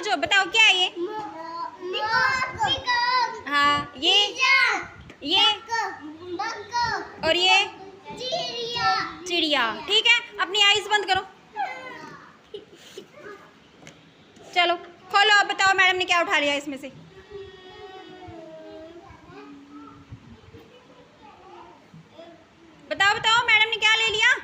खोजो, बताओ क्या है ये? हाँ, ये और ये चिड़िया। ठीक है, अपनी आईज बंद करो। चलो खोलो, अब बताओ मैडम ने क्या उठा लिया इसमें से? बताओ बताओ मैडम ने क्या ले लिया?